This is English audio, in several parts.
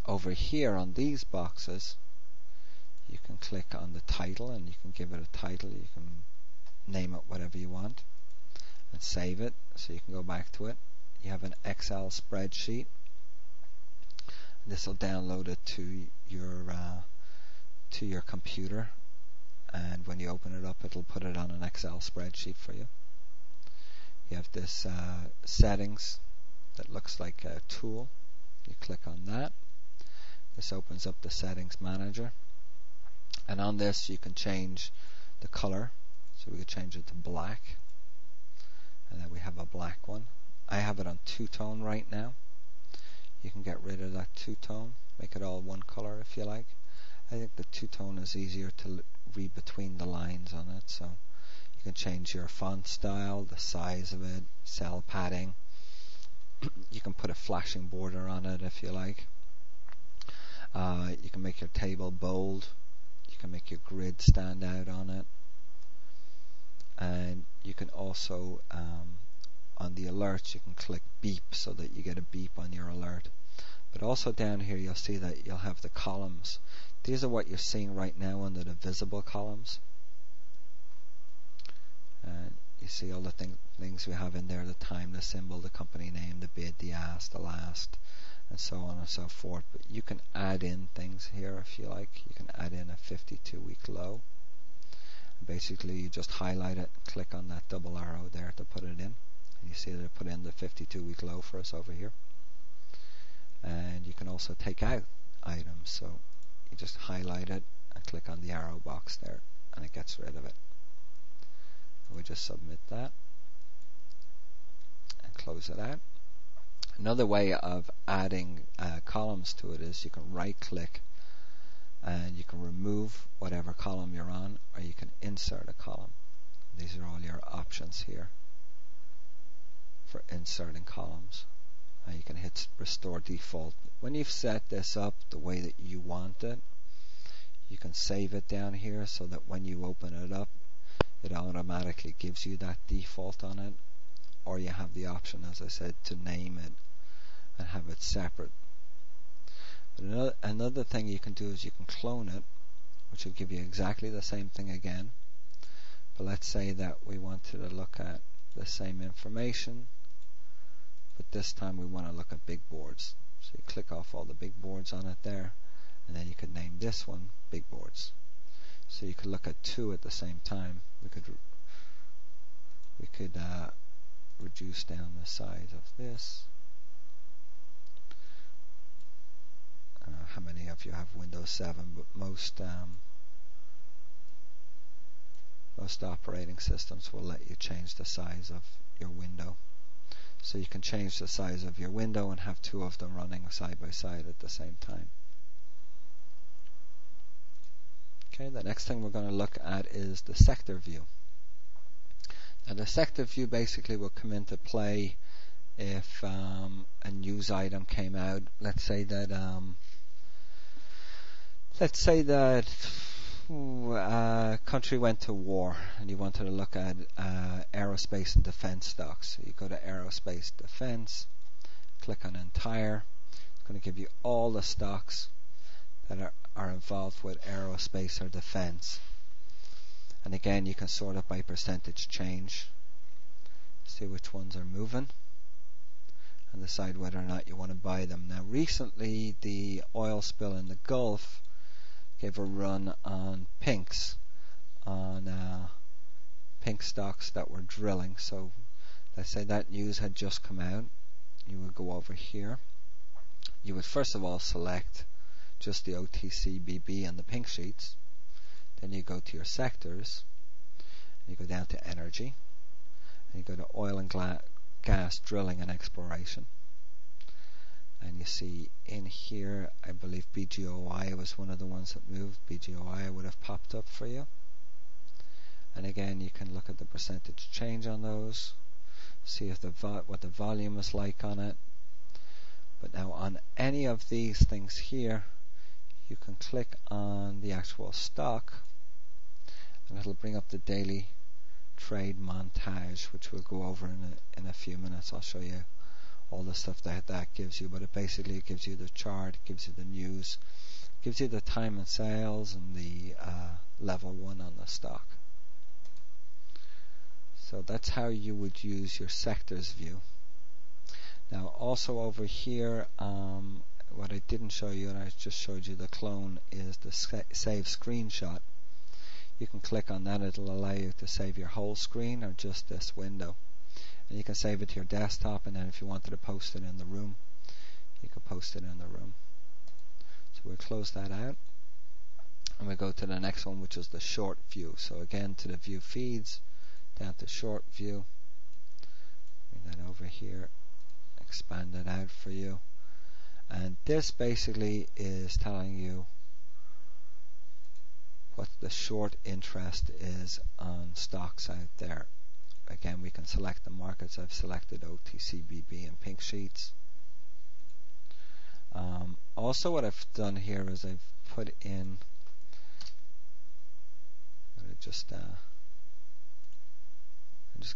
over here on these boxes, you can click on the title and you can give it a title. You can name it whatever you want and save it, so you can go back to it. You have an Excel spreadsheet. This will download it to your computer, and when you open it up, it'll put it on an Excel spreadsheet for you. You have this settings that looks like a tool. You click on that. This opens up the settings manager, and on this you can change the color. So we could change it to black, and then we have a black one. I have it on two-tone right now. You can get rid of that two-tone, make it all one color if you like. I think the two-tone is easier to read between the lines on it, so you can change your font style, the size of it, cell padding. You can put a flashing border on it if you like. You can make your table bold. You can make your grid stand out on it. And you can also, on the alerts, you can click beep so that you get a beep on your alert. But also down here you'll see that you'll have the columns. These are what you're seeing right now under the visible columns. And you see all the things we have in there: the time, the symbol, the company name, the bid, the ask, the last, and so on and so forth. But you can add in things here if you like. You can add in a 52-week low. Basically you just highlight it and click on that double arrow there to put it in. And you see that it put in the 52-week low for us over here. And you can also take out items, so you just highlight it and click on the arrow box there, and it gets rid of it. And we just submit that and close it out. Another way of adding columns to it is you can right click and you can remove whatever column you're on, or you can insert a column. These are all your options here for inserting columns. You can hit restore default. When you've set this up the way that you want it, you can save it down here so that when you open it up, it automatically gives you that default on it. Or you have the option, as I said, to name it and have it separate. But another thing you can do is you can clone it, which will give you exactly the same thing again. But let's say that we wanted to look at the same information, but this time we want to look at big boards. So you click off all the big boards on it there, and then you could name this one big boards. So you could look at two at the same time. We could reduce down the size of this. I don't know how many of you have Windows 7, but most operating systems will let you change the size of your window. So you can change the size of your window and have two of them running side by side at the same time. Okay, the next thing we're going to look at is the sector view. Now the sector view basically will come into play if a news item came out. Let's say that a country went to war and you wanted to look at aerospace and defense stocks. So you go to aerospace defense, click on entire. It's going to give you all the stocks that are involved with aerospace or defense. And again, you can sort it by percentage change, see which ones are moving, and decide whether or not you want to buy them. Now recently the oil spill in the Gulf gave a run on pinks, on pink stocks that were drilling. So let's say that news had just come out. You would go over here. You would first of all select just the OTC, BB and the pink sheets. Then you go to your sectors, and you go down to energy, and you go to oil and gas drilling and exploration. And you see in here, I believe BGOI was one of the ones that moved. BGOI would have popped up for you. And again, you can look at the percentage change on those, see if what the volume is like on it. But now on any of these things here, you can click on the actual stock, and it'll bring up the daily trade montage, which we'll go over in a few minutes. I'll show you all the stuff that gives you, but it basically gives you the chart, gives you the news, gives you the time and sales, and the level 1 on the stock. So that's how you would use your sectors view. Now also over here, what I didn't show you, and I just showed you the clone, is the save screenshot. You can click on that, it'll allow you to save your whole screen or just this window. And you can save it to your desktop, and then if you wanted to post it in the room, you can post it in the room. So we'll close that out, and we go to the next one, which is the short view. So again, to the view feeds, down to short view, bring that over here, expand it out for you. And this basically is telling you what the short interest is on stocks out there. Again, we can select the markets. I've selected OTC, BB, and pink sheets. Also, what I've done here is I've put in, I'm just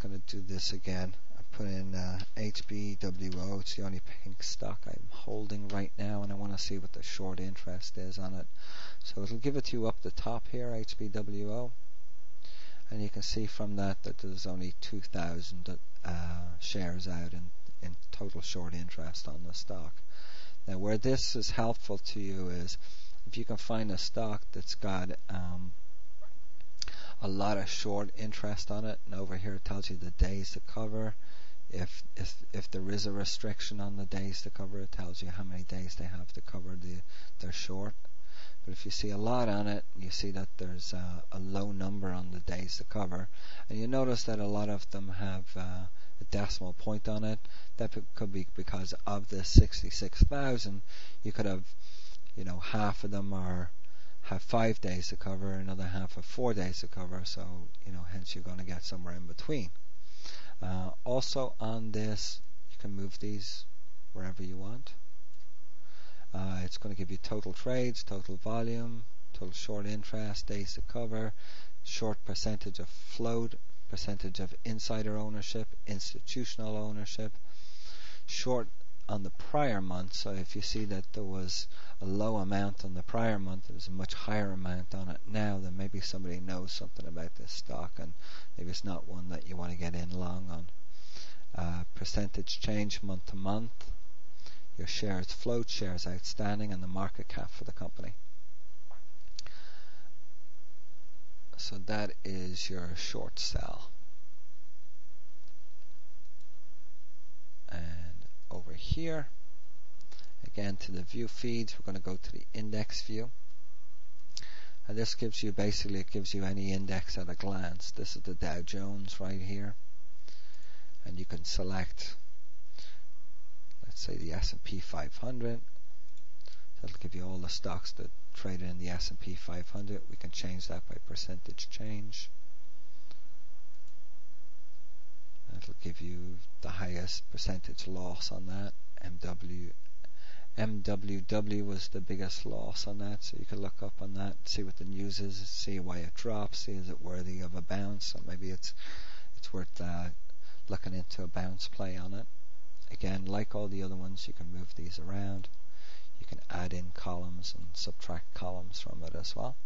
going to do this again. I put in HBWO. It's the only pink stock I'm holding right now, and I want to see what the short interest is on it. So it'll give it to you up the top here, HBWO, and you can see from that there's only 2,000 shares out in total short interest on the stock. Now, where this is helpful to you is if you can find a stock that's got a lot of short interest on it, and over here it tells you the days to cover. If there is a restriction on the days to cover, it tells you how many days they have to cover their short. But if you see a lot on it, you see that there's a low number on the days to cover, and you notice that a lot of them have a decimal point on it. That could be because of the 66,000, you could have, half of them have 5 days to cover, another half have 4 days to cover, so hence you're going to get somewhere in between. Also on this, you can move these wherever you want. It's going to give you total trades, total volume, total short interest, days to cover, short percentage of float, percentage of insider ownership, institutional ownership, short on the prior month. So if you see that there was a low amount on the prior month, there's a much higher amount on it now, then maybe somebody knows something about this stock and maybe it's not one that you want to get in long on. Percentage change month to month, your shares float, shares outstanding, and the market cap for the company. So that is your short sell. And over here, again to the view feeds, we're going to go to the index view. And this gives you, basically it gives you any index at a glance. This is the Dow Jones right here. And you can select, let's say, the S&P 500. That'll give you all the stocks that traded in the S&P 500. We can change that by percentage change. That'll give you the highest percentage loss on that. MWW was the biggest loss on that, so you can look up on that, see what the news is, see why it drops, see is it worthy of a bounce, so maybe it's worth looking into a bounce play on it. Again, like all the other ones, you can move these around. You can add in columns and subtract columns from it as well.